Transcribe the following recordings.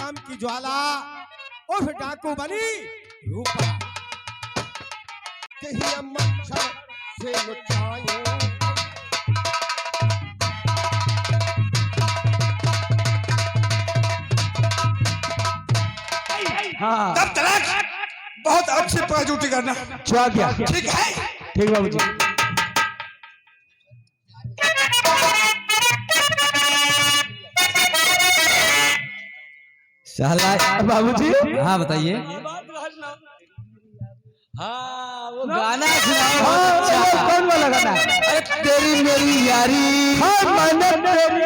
नाम की ज्वाला उर्फ डाकू बनी रूपा मच्छर से लुटाऊं। हाँ तब तक बहुत अच्छे पर ड्यूटी करना। चुआ गया। ठीक है ठीक बाबूजी। साला बाबूजी हाँ बताइए। हाँ वो गाना सुनाओ। हाँ, कौन वाला गाना? अरे तेरी मेरी यारी। हाँ मैंने तेरी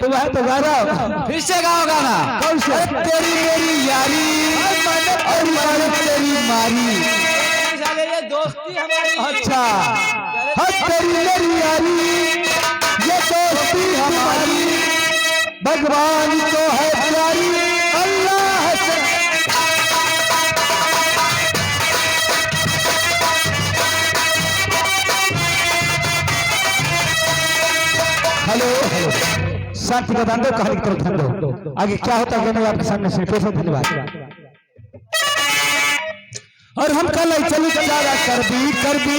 तो मैं तो गा रहा हूँ। फिर से गाओ गाना। कौन से? अरे तेरी मेरी यारी और मैंने तेरी मारी। ये दोस्ती हमारी। अच्छा हाँ तेरी मेरी यारी ये दोस्ती हमारी भगवान को है प्यारी अल्लाह से। हेलो शांति का ध्यान दो, कहानी की तरफ ध्यान दो। आगे क्या होता है मैं आपके सामने से पेश। धन्यवाद। और हम कल चल चारा कर दी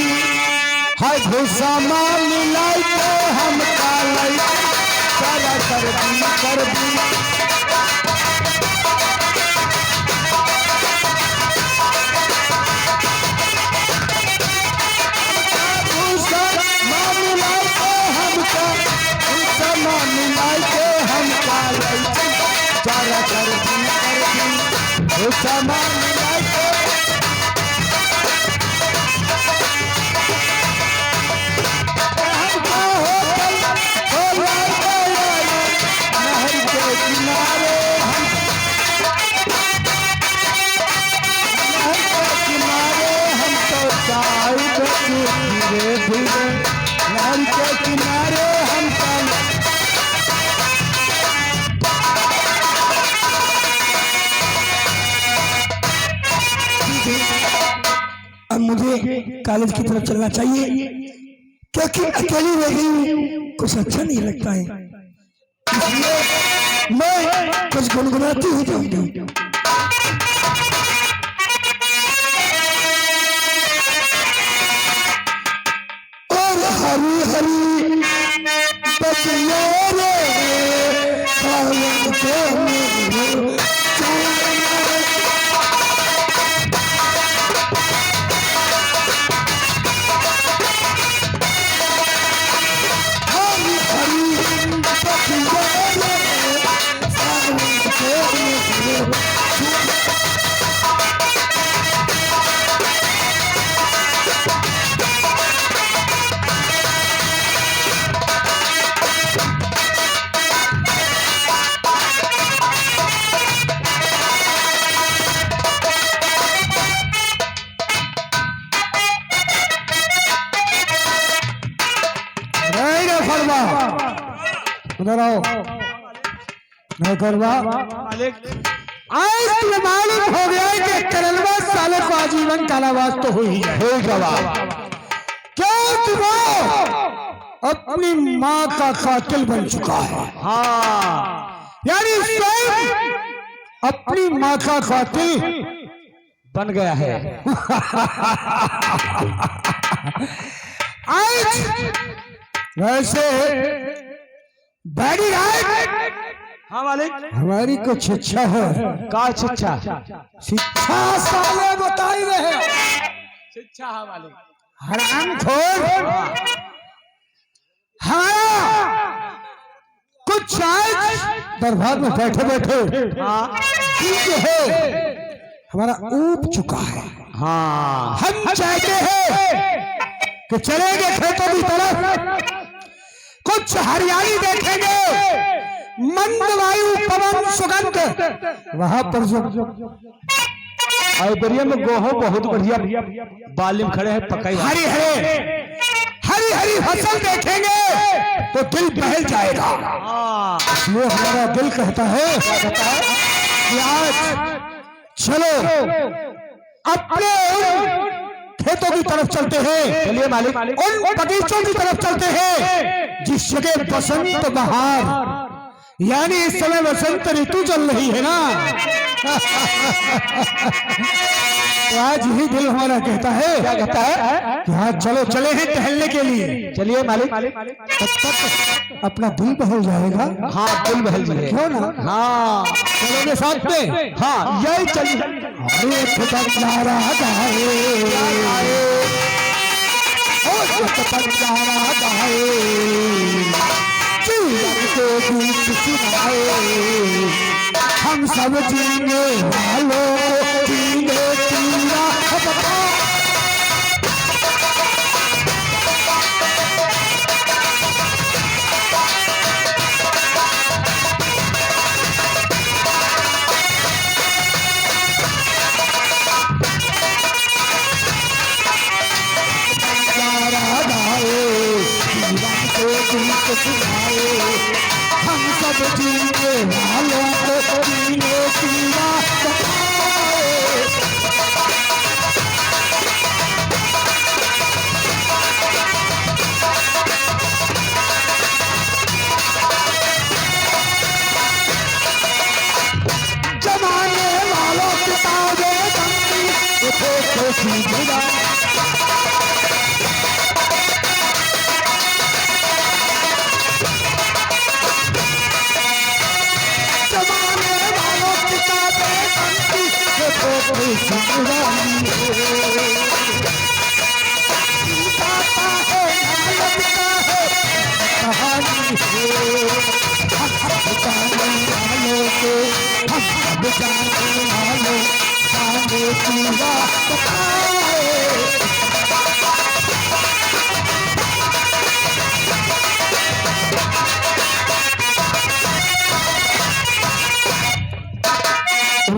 हाय भूसा माल लाई तो हम काल चारा कर दी भूसा माल लाई तो हमका भूसा माल लाई तो हम काल चारा कर दी भूसा माल लाई तो धीरे धीरे नहर के किनारे हम अब मुझे कॉलेज की तरफ चलना चाहिए क्योंकि अकेली रह गई कुछ अच्छा नहीं लगता है, इसलिए मैं कुछ गुनगुनाती हुई जाऊंगी। हरी हरी बतिया रे सावन के मेरे हरी हरी बतिया रे सावन के मेरे मालिक आज तुम्हें मालूम हो गया कि करलवा साले को आजीवन कारावास तो हुई होगा। क्यों तुम्हें अपनी माँ का कातिल बन चुका है। हाँ यानी स्वयं अपनी माँ का कातिल बन गया है। आज वैसे बैडी राइट हाँ मालिक हमारी कुछ इच्छा है। का शिक्षा? शिक्षा साले बता ही रहे शिक्षा है मालिक। हराम खोर हाँ कुछ आज दरबार में बैठे बैठे जो है हमारा ऊब चुका है। हाँ हम चाहते हैं कि चलेंगे खेतों की तरफ कुछ हरियाली देखेंगे मंद वायु पवन सुगंध वहां पर जो दरिया में गोहो बहुत बढ़िया बालिम खड़े हैं पकाई हरी हरी फसल देखेंगे तो दिल बहल जाएगा। इसलिए हमारा दिल कहता है कि आज चलो अपने खेतों खेतों की तरफ चलते हैं। चलिए मालिक। उन बगीचों की तरफ चलते हैं जिस जगह बसंत बहार यानी इस समय वसंत ऋतु चल रही है ना। तो आज ही दिल हमारा कहता है, क्या कहता है? कि हाँ चलो चले हैं टहलने के लिए। चलिए मालिक। तब तक अपना दिल बहल जाएगा। हाँ दिल बहल जाए। क्यों ना? हाँ चलोगे साथ में? हाँ यही चलिए। अरे बंजारा गाए, ओ बंजारा गाए, जीवन के गीत सुनाए, हम सब जीने वालों को जीने पूरा बता। सुनाए हम सब जीने वालों को जीने की बात बताए। जमाने वालों किताबें बनती उठे कैसी जुदा।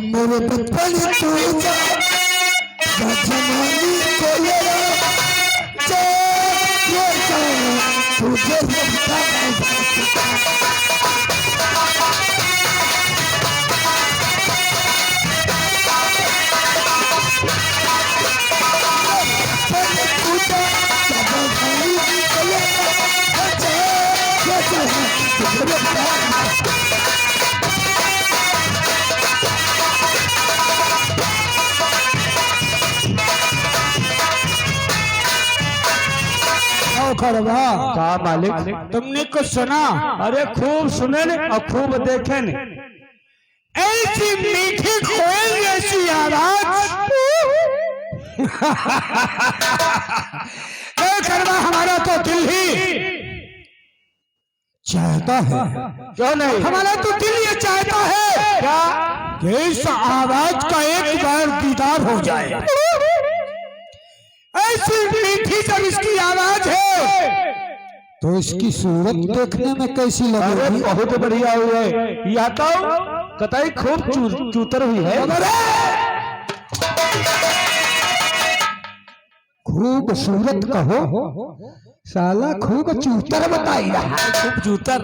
मेरे बचपन तू जमानी को ये तुझे खड़वा क्या मालिक? तुमने कुछ सुना? अरे खूब सुने न और खूब देखे न। ऐसी मीठी कोयल जैसी आवाज। खड़वा हमारा तो दिल ही चाहता है। क्यों नहीं? हमारा तो दिल ये चाहता है क्या? कि इस आवाज का एक बार दीदार हो जाए। ऐसी मीठी जब इसकी आवाज है तो इसकी सूरत देखने में कैसी अरे लगेगी? बहुत बढ़िया हुई है। यह तो कतई खूब चूतर हुई है। खूब सूरत कहो, साला खूब चूतर बताई रहा। खूब चूतर।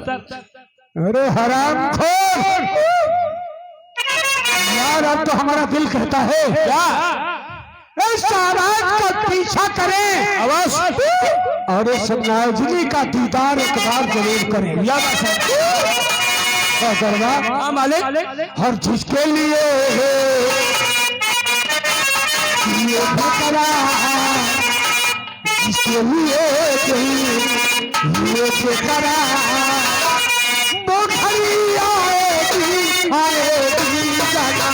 अरे हराम खोर, यार अब तो हमारा दिल कहता है क्या? इस आवाज का पीछा करें अवश्य, और इस नाजनी का दीदार एक बार जरूर करें। या हाँ मालिक। हर जिसके लिए ये ठुकरा, जिसके लिए ये ठुकरा, वो घड़ी आएगी आएगी जाना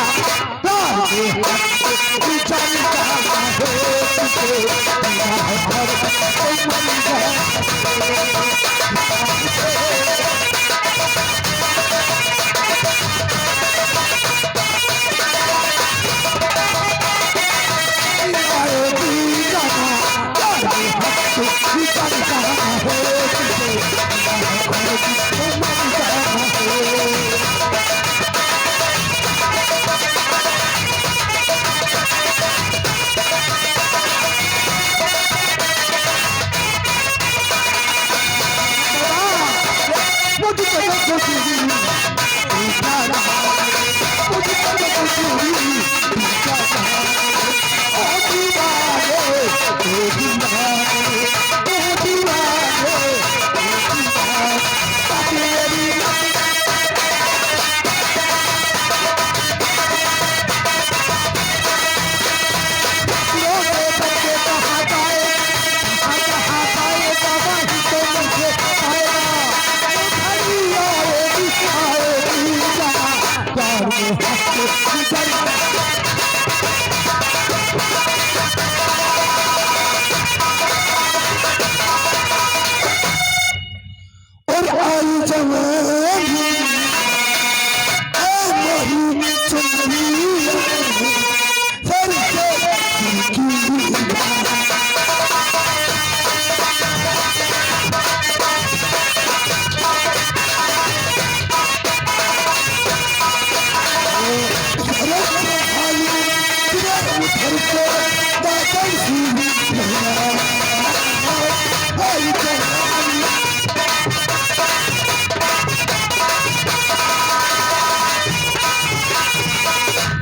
और आई जवानी मोरी चुनरी सर से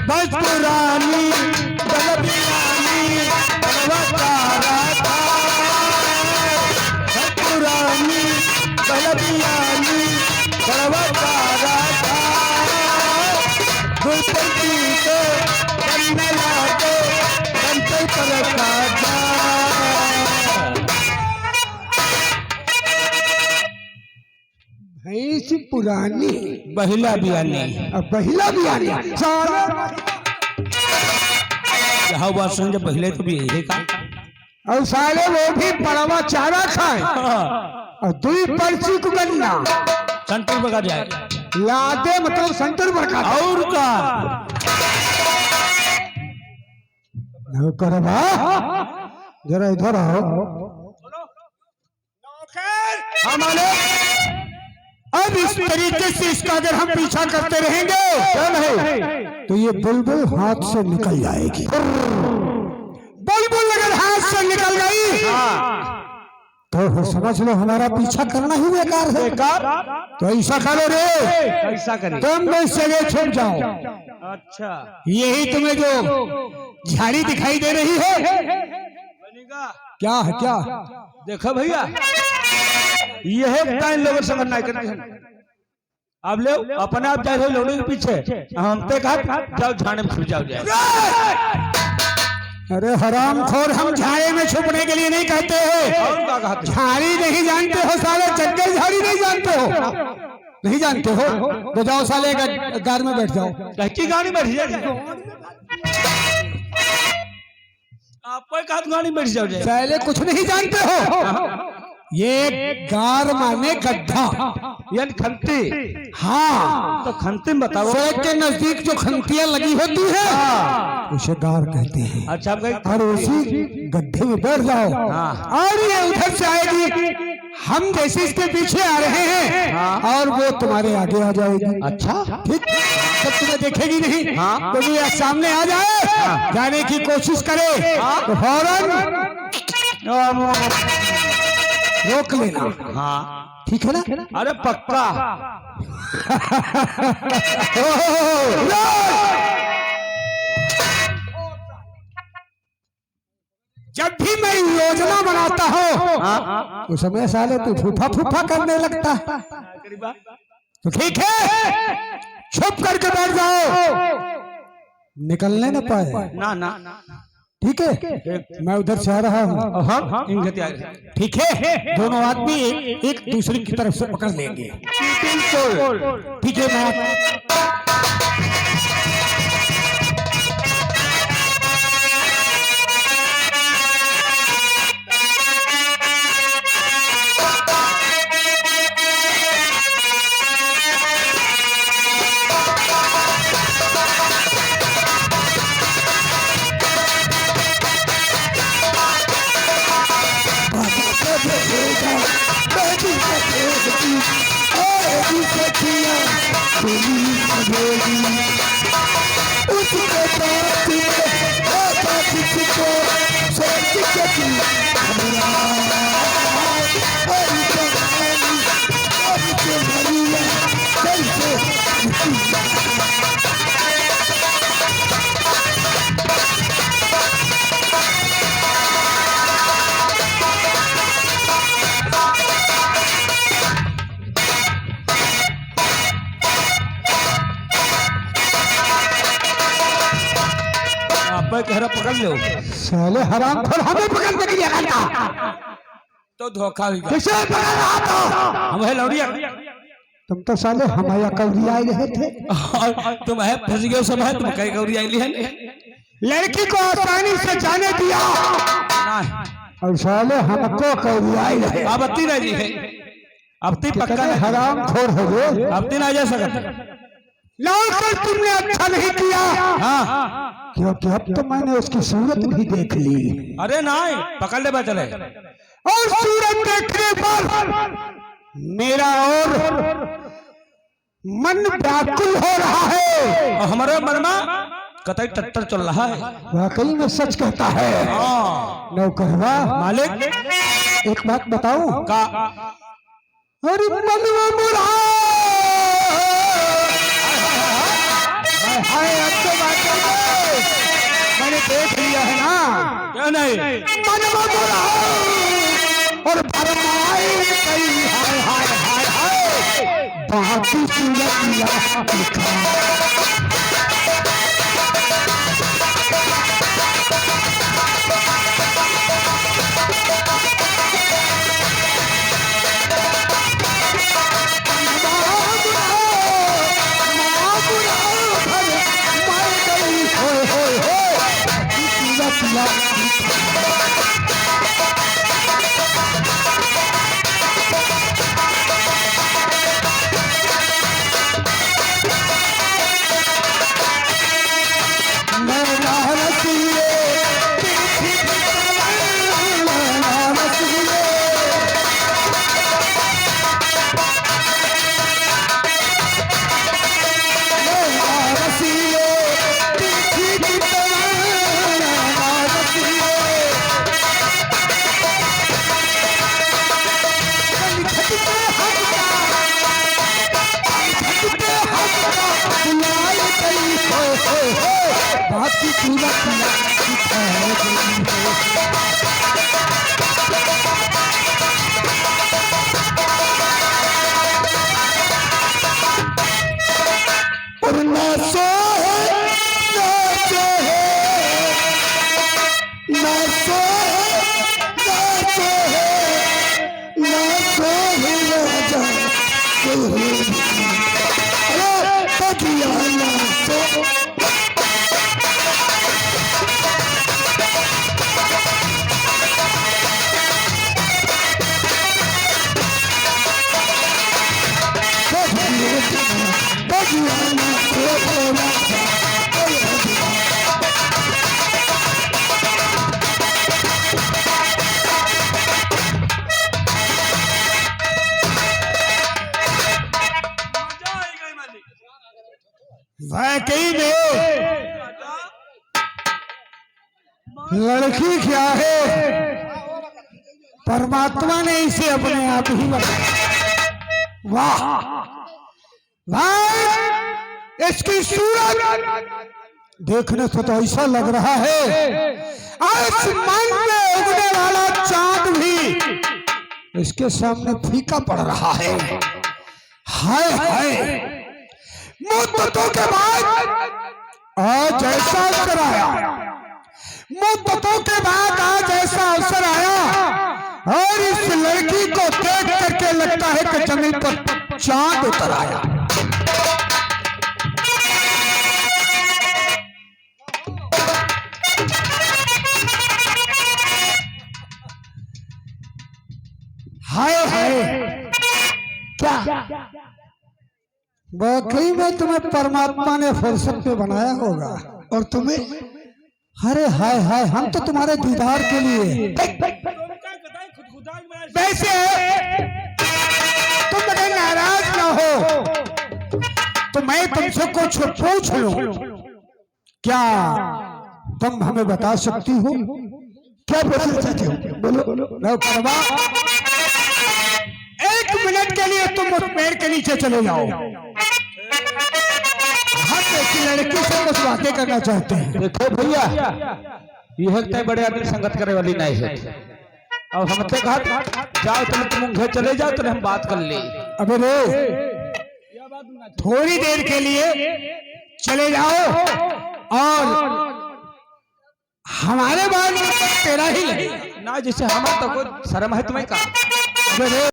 बस पुरानी बलबियानी बलवतारा था, बस पुरानी बलबियानी बलवतारा था, गुलपति को बनने लागे बनते पलटा जा। भैंस पुरानी बहिला बियानी बहिला भी आ गया सारा यहाँ बात समझे पहले तो भी यही का और साले वो भी पड़वा चारा खाए और दुई पर्ची को गन्ना सेंटर बगा जाए लादे मतलब सेंटर बड़का और का करवा जरा इधर आओ। हमारे अब इस तरीके से इसका अगर हम पीछा करते रहेंगे क्या नहीं तो ये बुलबुल हाथ से निकल जाएगी। बुलबुल अगर हाथ से निकल गई तो समझ लो हमारा पीछा करना ही बेकार है। तो ऐसा करो रे, ऐसा करें तुम इस जगह छुप जाओ। अच्छा यही तुम्हें जो झाड़ी दिखाई दे रही है बनेगा क्या है क्या? देखो भैया यह टाइम लोगों से करना है अब ले अपने आप जाए लोगों के पीछे हम ते कहा जाओ झाड़े में छुप जाओ जाए। अरे हरामखोर, हम झाड़ी में छुपने के लिए नहीं कहते और हो। क्या कहते झाड़ी नहीं जानते हो साले, जंगल झाड़ी नहीं जानते हो, नहीं जानते हो तो जाओ साले गाड़ी में बैठ जाओ। कच्ची गाड़ी बैठ जाए आप कहा गाड़ी बैठ जाओ जाए पहले कुछ नहीं जानते हो। ये गार माने गड्ढा यानी खंती। हाँ तो खंती में बताओ सड़क के नजदीक जो खंतियां लगी होती है उसे गार कहते हैं। अच्छा आप कहीं और उसी गड्ढे में बैठ जाओ और ये उधर से आएगी, हम जैसे इसके पीछे आ रहे हैं और वो तुम्हारे आगे आ जाएगी। अच्छा ठीक, जब तुम्हें देखेगी नहीं तो ये सामने आ जाए, जाने की कोशिश करे तो फौरन रोक लेना। हाँ ठीक है ना? अरे पक्का जब भी मैं योजना बनाता हूँ उस समय साले तू फूफा फूफा करने लगता है। तो ठीक है, छुप करके बैठ जाओ, निकलने न पाए। ना ना ठीक है, मैं उधर से आ रहा हूँ। ठीक है, दोनों आदमी एक दूसरे की तरफ से पकड़ लेंगे। ठीक है, मैं कहरा पकड़ लो साले हरामखोर, हमें पकड़ने के लिए कहता तो धोखा हुई किसे पकड़ रहा था? हम है लौड़िया तुम तो साले हमारा कौरी आए रहे थे। और तुम है फंस गए सब है, तुम कई गौरी आई है लड़की को आसानी से जाने दिया नहीं। और साले हमको कौरी आए रहे। अब अत्ती ना जी है, अब ती पक्का कितने नहीं, हराम खोर हो गए। अब ती ना जा सकते। लाकर तुमने अच्छा नहीं किया। हाँ क्योंकि अब तो मैंने उसकी सूरत भी देख ली। अरे नहीं पकड़ ले चले। और सूरत देखने पर मेरा और मन व्याकुल हो रहा है। और हमारे मन में कतई टट्टर चल रहा है। वाकई में सच कहता है। हाँ नौकरवा मालिक एक बात बताऊं का अरे मनवा मुरा हाय अब तो बात है। मैंने देख लिया है ना। क्या नहीं मनवा मुरा और भरमाई गई। हाय हाय हाय हाय बाकी सूरत लिखा। वाकई में लड़की क्या है, परमात्मा ने इसे अपने आप ही बनाया। वाह वाह, इसकी सूरत देखने से तो ऐसा लग रहा है आसमान में उगने वाला चांद भी इसके सामने फीका पड़ रहा है। हाय हाय, मुद्दतों के बाद आज ऐसा अवसर आया, मुद्दतों के बाद आज ऐसा अवसर आया और इस लड़की को देख करके लगता है कि जमीन पर चांद उतर आया। हाय हाय, क्या वाकई में तुम्हें परमात्मा ने फुर्सत पे बनाया होगा और तुम्हें, अरे हाय हाय, हम तो तुम्हारे दीदार के लिए। वैसे तुम बड़े नाराज ना हो तो मैं तुमसे कुछ पूछ लूं, क्या तुम हमें बता सकती हो? क्या पूछना चाहती हो? बोलो। नो परवा, 1 मिनट के लिए तुम उस पेड़ के नीचे चले जाओ। हम ऐसी लड़की से कुछ बातें करना चाहते हैं। देखो भैया, यह तय बड़े आदमी संगत करे वाली नहीं है। और हमसे कहा जाओ तुम घर चले जाओ तो हम बात कर ले। अबे रे, थोड़ी देर के लिए चले जाओ और हमारे बाद में तेरा ही लगेगा ना, जैसे हमारा तो कोई शर्म है तुम्हें का।